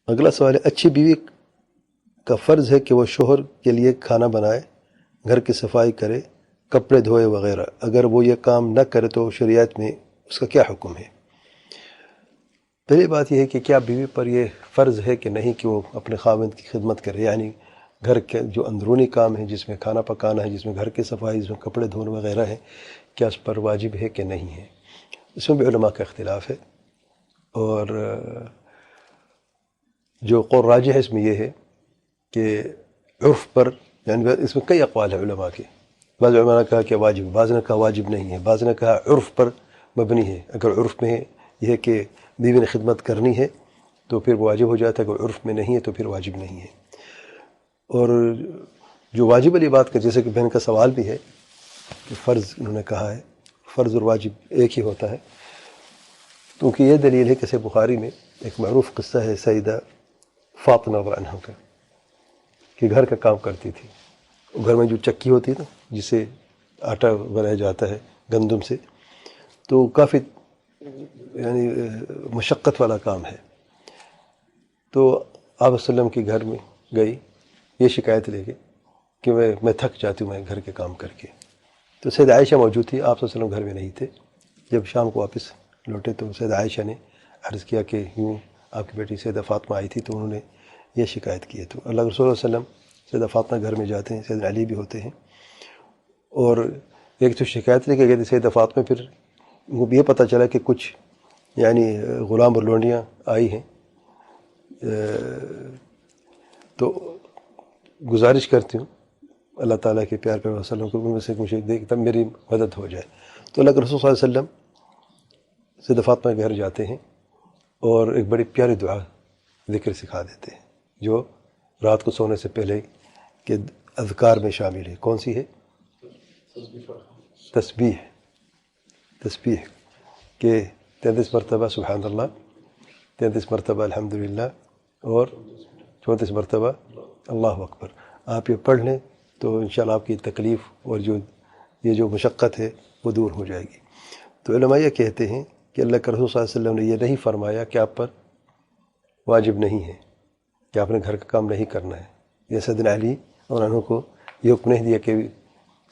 اگلا سوال ہے، اچھی بیوی کا فرض ہے کہ وہ شوہر کے لیے کھانا بنائے، گھر کی صفائی کرے، کپڑے دھوئے وغیرہ. اگر وہ یہ کام نہ کرے تو شریعت میں اس کا کیا حکم ہے؟ پہلی بات یہ ہے کہ کیا بیوی پر یہ فرض ہے کہ نہیں کہ وہ اپنے خاوند کی خدمت کرے، یعنی گھر کے جو اندرونی کام ہیں جس میں کھانا پکانا ہے، جس میں گھر کی صفائی، جس میں کپڑے دھونا وغیرہ ہے، کیا اس پر واجب ہے کہ نہیں ہے؟ اس میں بھی علماء کا اختلاف ہے، اور جو قول راجح ہے اس میں یہ ہے کہ عرف پر، یعنی اس میں کئی اقوال ہیں علماء کے. بعض علماء نے کہا کہ واجب، بعض نے کہا واجب نہیں ہے، بعض نے کہا عرف پر مبنی ہے. اگر عرف میں یہ ہے کہ بیوی نے خدمت کرنی ہے تو پھر واجب ہو جاتا ہے، اگر عرف میں نہیں ہے تو پھر واجب نہیں ہے. اور جو واجب والی بات کا، جیسے کہ بہن کا سوال بھی ہے کہ فرض انہوں نے کہا ہے، فرض اور واجب ایک ہی ہوتا ہے، کیونکہ یہ دلیل ہے کہ صحیح بخاری میں ایک معروف قصہ ہے سیدہ فاطمہ رضی اللہ عنہا کا، کہ گھر کا کام کرتی تھی. گھر میں جو چکی ہوتی ہے نا، جسے آٹا بنایا جاتا ہے گندم سے، تو کافی یعنی مشقت والا کام ہے. تو آپ وسلم کے گھر میں گئی یہ شکایت لے کے کہ میں تھک جاتی ہوں میں گھر کے کام کر کے. تو سیدہ عائشہ موجود تھی، آپ وسلم گھر میں نہیں تھے. جب شام کو واپس لوٹے تو سیدہ عائشہ نے عرض کیا کہ یوں آپ کی بیٹی سیدہ فاطمہ آئی تھی، تو انہوں نے یہ شکایت کی ہے. تو اللہ رسول صلی اللہ علیہ وسلم سیدہ فاطمہ گھر میں جاتے ہیں، سیدہ علی بھی ہوتے ہیں، اور ایک تو شکایت لے کے گئے تھے سیدہ فاطمہ. پھر ان کو یہ پتہ چلا کہ کچھ یعنی غلام اور لونڈیاں آئی ہیں، تو گزارش کرتی ہوں اللہ تعالیٰ کے پیار پر وسلم کو ان میں سے مجھے دیکھ تب میری مدد ہو جائے. تو اللہ کے رسول صلی اللہ علیہ وسلم سیدہ فاطمہ کے گھر جاتے ہیں اور ایک بڑی پیاری دعا ذکر سکھا دیتے ہیں، جو رات کو سونے سے پہلے کہ اذکار میں شامل ہے. کون سی ہے؟ تسبیح کہ 33 مرتبہ سبحان اللہ، 33 مرتبہ الحمدللہ، اور 34 مرتبہ اللہ اکبر. آپ یہ پڑھ لیں تو انشاءاللہ آپ کی تکلیف اور یہ جو مشقت ہے وہ دور ہو جائے گی. تو علماء یہ کہتے ہیں کہ اللہ کے رسول صلی اللہ علیہ وسلم نے یہ نہیں فرمایا کہ آپ پر واجب نہیں ہے کہ آپ نے گھر کا کام نہیں کرنا ہے. یہ سیدنا علی اور انہوں کو یہ حکم نہیں دیا کہ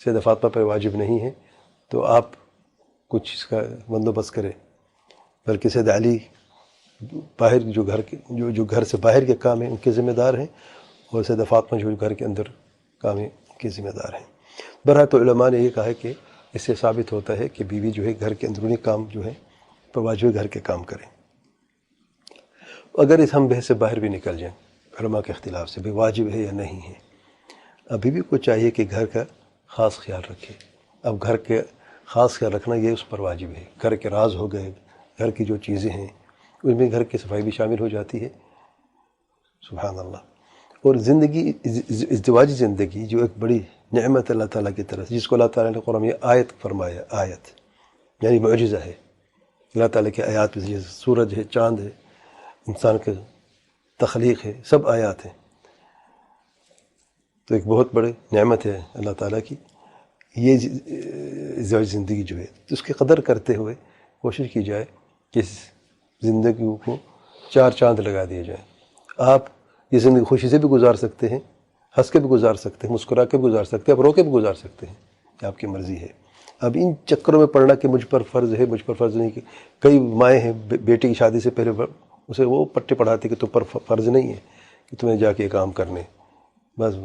سیدہ فاطمہ پر واجب نہیں ہے تو آپ کچھ اس کا بندوبست کریں، بلکہ سیدہ علی باہر جو گھر سے باہر کے کام ہیں ان کے ذمہ دار ہیں، اور سیدہ فاطمہ جو گھر کے اندر کام ہیں ان کے ذمہ دار ہیں. بہرحال تو علماء نے یہ کہا ہے کہ اس سے ثابت ہوتا ہے کہ بیوی جو ہے گھر کے اندرونی کام جو ہے پر واجب گھر کے کام کریں. اگر اس ہم بحث سے باہر بھی نکل جائیں علماء کے اختلاف سے، بھی واجب ہے یا نہیں ہے، اب بیوی کو چاہیے کہ گھر کا خاص خیال رکھے. اب گھر کے خاص خیال رکھنا یہ اس پر واجب ہے. گھر کے راز ہو گئے، گھر کی جو چیزیں ہیں اس میں گھر کی صفائی بھی شامل ہو جاتی ہے. سبحان اللہ. اور زندگی، ازدواجی زندگی جو ایک بڑی نعمت اللہ تعالیٰ کی طرف، جس کو اللہ تعالیٰ نے قرآن میں آیت فرمایا، آیت یعنی معجزہ ہے اللہ تعالیٰ کی آیات میں، جیسے سورج ہے، چاند ہے، انسان کے تخلیق ہے، سب آیات ہیں. تو ایک بہت بڑی نعمت ہے اللہ تعالیٰ کی یہ ازدواجی زندگی جو ہے. تو اس کی قدر کرتے ہوئے کوشش کی جائے کہ اس زندگی کو 4 چاند لگا دیے جائیں. آپ یہ زندگی خوشی سے بھی گزار سکتے ہیں، ہنس کے بھی گزار سکتے ہیں، مسکرا کے بھی گزار سکتے ہیں، اب رو کے بھی گزار سکتے ہیں، یہ آپ کی مرضی ہے. اب ان چکروں میں پڑنا کہ مجھ پر فرض ہے، مجھ پر فرض نہیں، کہ کئی مائیں ہیں بیٹی کی شادی سے پہلے اسے وہ پٹے پڑھاتی کہ تم پر فرض نہیں ہے کہ تمہیں جا کے کام کرنے، بس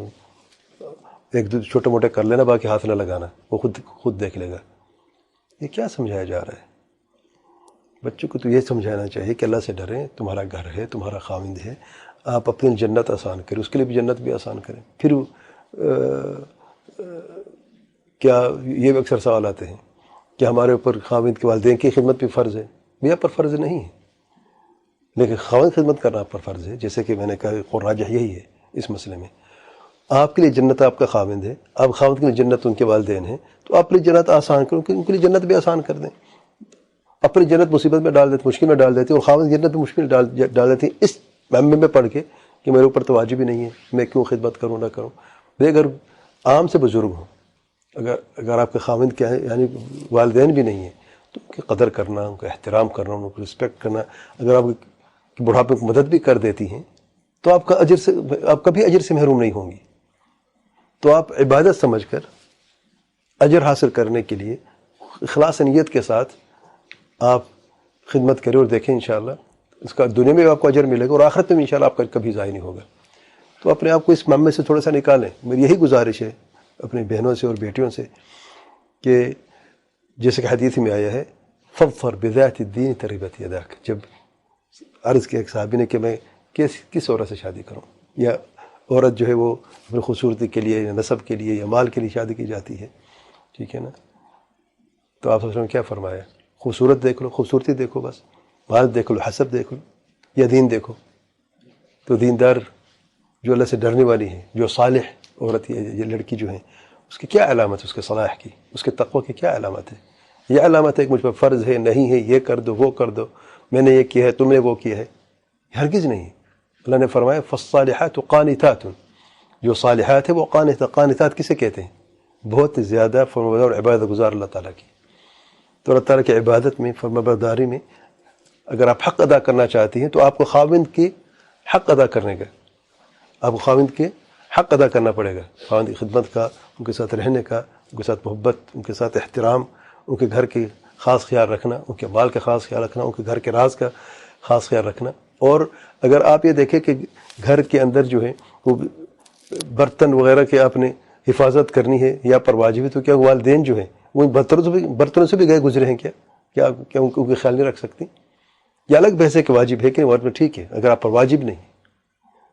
ایک دو چھوٹے موٹے کر لینا، باقی ہاتھ نہ لگانا، وہ خود دیکھ لے گا. یہ کیا سمجھایا جا رہا ہے؟ بچوں کو تو یہ سمجھانا چاہیے کہ اللہ سے ڈریں، تمہارا گھر ہے، تمہارا خاوند ہے، آپ اپنی جنت آسان کریں، اس کے لیے بھی جنت بھی آسان کریں. پھر کیا یہ بھی اکثر سوال آتے ہیں کہ ہمارے اوپر خاوند کے والدین کی خدمت بھی فرض ہے. بھی آپ پر فرض نہیں ہے، لیکن خاوند خدمت کرنا آپ پر فرض ہے. جیسے کہ میں نے کہا قول راجح یہی ہے اس مسئلے میں. آپ کے لیے جنت آپ کا خاوند ہے، آپ خاوند کے لیے جنت ان کے والدین ہیں، تو آپ کے لیے جنت آسان کریں، ان کے لیے جنت بھی آسان کر دیں. اپنی جنت مصیبت میں ڈال دیتے، مشکل میں ڈال دیتے، اور خاوند جنت بھی مشکل ڈال دیتے ہیں اس معمے میں پڑھ کے کہ میرے اوپر تو واجب ہی نہیں ہے، میں کیوں خدمت کروں نہ کروں. اگر عام سے بزرگ ہوں، اگر آپ کے خاوند کیا ہے یعنی والدین بھی نہیں ہیں، تو ان کی قدر کرنا، ان کا احترام کرنا، ان کو رسپیکٹ کرنا، اگر آپ بڑھاپے کو مدد بھی کر دیتی ہیں تو آپ کبھی اجر سے محروم نہیں ہوں گی. تو آپ عبادت سمجھ کر اجر حاصل کرنے کے لیے اخلاص نیت کے ساتھ آپ خدمت کریں اور دیکھیں انشاءاللہ اس کا دنیا میں آپ کو اجر ملے گا اور آخرت میں بھی انشاءاللہ آپ کا کبھی ضائع نہیں ہوگا. تو اپنے آپ کو اس معاملے سے تھوڑا سا نکالیں. میری یہی گزارش ہے اپنی بہنوں سے اور بیٹیوں سے کہ جیسے کہ حدیث میں آیا ہے فظفر بذات الدین تربت یداک. جب عرض کیا ایک صحابی نے کہ میں کس عورت سے شادی کروں، یا عورت جو ہے وہ اپنی خوبصورتی کے لیے یا نسب کے لیے یا مال کے لیے شادی کی جاتی ہے، ٹھیک ہے نا. تو آپ نے کیا فرمایا؟ خوبصورت دیکھ لو، خوبصورتی دیکھو، بس مال دیکھ لو، حسب دیکھ لو، یا دین دیکھو. تو دیندار جو اللہ سے ڈرنے والی ہے، جو صالح عورت ہے، یہ لڑکی جو ہے، اس کی کیا علامت ہے؟ اس کے صلاح کی، اس کے تقوی کی کیا علامت ہے؟ یہ علامت ہے کہ مجھ پر فرض ہے، نہیں ہے، یہ کر دو، وہ کر دو، میں نے یہ کیا ہے، تم نے وہ کیا ہے، ہرگز نہیں. اللہ نے فرمایا فالصالحات قانتات. جو صالحات ہے وہ قانتات کسے کہتے ہیں؟ بہت زیادہ فرمانبردار اور عبادت گزار اللہ تعالیٰ کی. تو اللہ تعالیٰ کی عبادت میں، فرمانبرداری میں اگر آپ حق ادا کرنا چاہتی ہیں تو آپ کو خاوند کی حق ادا کرنے کا، آپ کو خاوند کے حق ادا کرنا پڑے گا. خاوند کی خدمت کا، ان کے ساتھ رہنے کا، ان کے ساتھ محبت، ان کے ساتھ احترام، ان کے گھر کے خاص خیال رکھنا، ان کے مال کا خاص خیال رکھنا، ان کے گھر کے راز کا خاص خیال رکھنا. اور اگر آپ یہ دیکھیں کہ گھر کے اندر جو ہے وہ برتن وغیرہ کی آپ نے حفاظت کرنی ہے یا پر واجب ہے، تو کیا والدین جو ہیں وہ برتنوں سے بھی گئے گزرے ہیں؟ کیا ان کے خیال نہیں رکھ سکتی؟ یہ الگ بحث ہے کہ واجب ہے کہ نہیں. ٹھیک ہے اگر آپ پر واجب نہیں،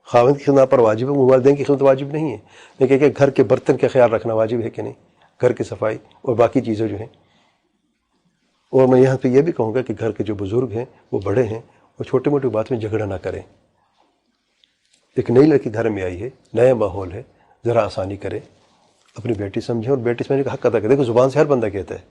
خاوند کی خدمت پر واجب ہے، والدین کی خدمت واجب نہیں ہے، لیکن کہ گھر کے برتن کا خیال رکھنا واجب ہے کہ نہیں، گھر کی صفائی اور باقی چیزیں جو ہیں. اور میں یہاں پہ یہ بھی کہوں گا کہ گھر کے جو بزرگ ہیں وہ بڑے ہیں، وہ چھوٹی موٹی بات میں جھگڑا نہ کریں. ایک نئی لڑکی گھر میں آئی ہے، نیا ماحول ہے، ذرا آسانی کرے، اپنی بیٹی سمجھیں اور بیٹی سمجھنے کا حق ادا کرے. دیکھو زبان سے ہر بندہ کہتا ہے،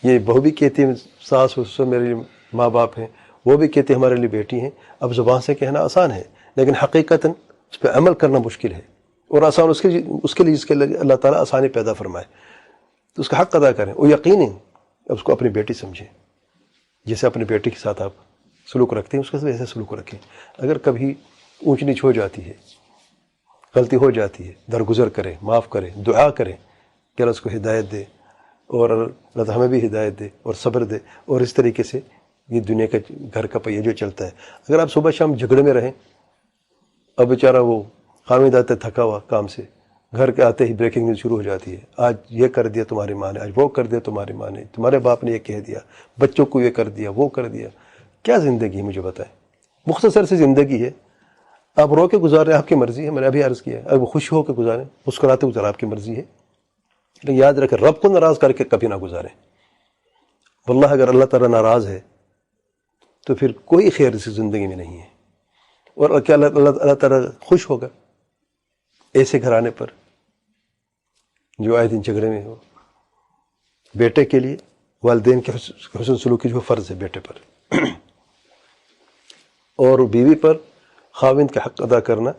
یہ بہو بھی کہتی ہے، ساس سسر میرے ماں باپ ہیں، وہ بھی کہتے ہیں ہمارے لیے بیٹی ہیں. اب زبان سے کہنا آسان ہے لیکن حقیقتاً اس پہ عمل کرنا مشکل ہے. اور آسان اس کے لیے جس کے لیے اللہ تعالیٰ آسانی پیدا فرمائے، تو اس کا حق ادا کریں. اور یقیناً اس کو اپنی بیٹی سمجھیں، جیسے اپنی بیٹی کے ساتھ آپ سلوک رکھتے ہیں اس کے ساتھ ایسے سلوک رکھیں. اگر کبھی اونچ نیچ ہو جاتی ہے، غلطی ہو جاتی ہے، درگزر کریں، معاف کریں، دعا کریں کہ اللہ اس کو ہدایت دے اور اللہ تعالیٰ ہمیں بھی ہدایت دے اور صبر دے. اور اس طریقے سے یہ دنیا کا گھر کا پہیہ جو چلتا ہے، اگر آپ صبح شام جھگڑے میں رہیں، اب بیچارہ وہ خاوند آتا ہے تھکا ہوا کام سے، گھر کے آتے ہی بریکنگ نیوز شروع ہو جاتی ہے، آج یہ کر دیا تمہاری ماں نے، آج وہ کر دیا تمہاری ماں نے، تمہارے باپ نے یہ کہہ دیا، بچوں کو یہ کر دیا، وہ کر دیا. کیا زندگی ہے مجھے بتائیں؟ مختصر سی زندگی ہے، آپ رو کے گزاریں، آپ کی مرضی ہے. میں نے ابھی عرض کیا ہے، اگر وہ خوش ہو کے گزاریں، مسکراتے گزاریں، آپ کی مرضی ہے. لیکن یاد رکھیں رب کو ناراض کر کے کبھی نہ گزاریں. واللہ اگر اللہ تعالیٰ ناراض ہے تو پھر کوئی خیر اس زندگی میں نہیں ہے. اور کیا اللہ تعالیٰ خوش ہوگا ایسے گھرانے پر جو آئے دن جھگڑے میں ہو؟ بیٹے کے لیے والدین کے حسن سلوکی جو فرض ہے بیٹے پر، اور بیوی پر خاوند کا حق ادا کرنا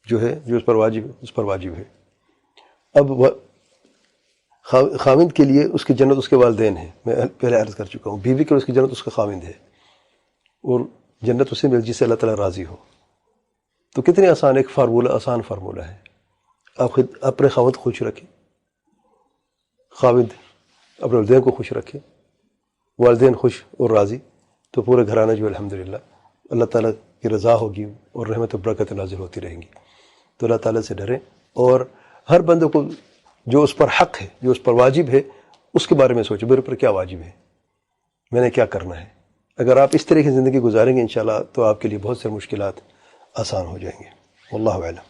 جو ہے، جو اس پر واجب ہے. اب خاوند کے لیے اس کی جنت اس کے والدین ہیں، میں پہلے عرض کر چکا ہوں. بیوی کے لیے اس کی جنت اس کا خاوند ہے، اور جنت اسے مل جس سے اللہ تعالیٰ راضی ہو. تو کتنی آسان ایک آسان فارمولہ ہے. آپ اپنے خاوند کو خوش رکھیں، خاوند اپنے والدین کو خوش رکھے، والدین خوش اور راضی، تو پورے گھرانہ جو الحمدللہ اللہ تعالیٰ کی رضا ہوگی اور رحمت و برکت نازل ہوتی رہیں گی. تو اللہ تعالیٰ سے ڈریں اور ہر بندے کو جو اس پر حق ہے، جو اس پر واجب ہے، اس کے بارے میں سوچیں میرے پر کیا واجب ہے، میں نے کیا کرنا ہے. اگر آپ اس طرح کی زندگی گزاریں گے انشاءاللہ تو آپ کے لیے بہت سے مشکلات آسان ہو جائیں گے. واللہ اعلم.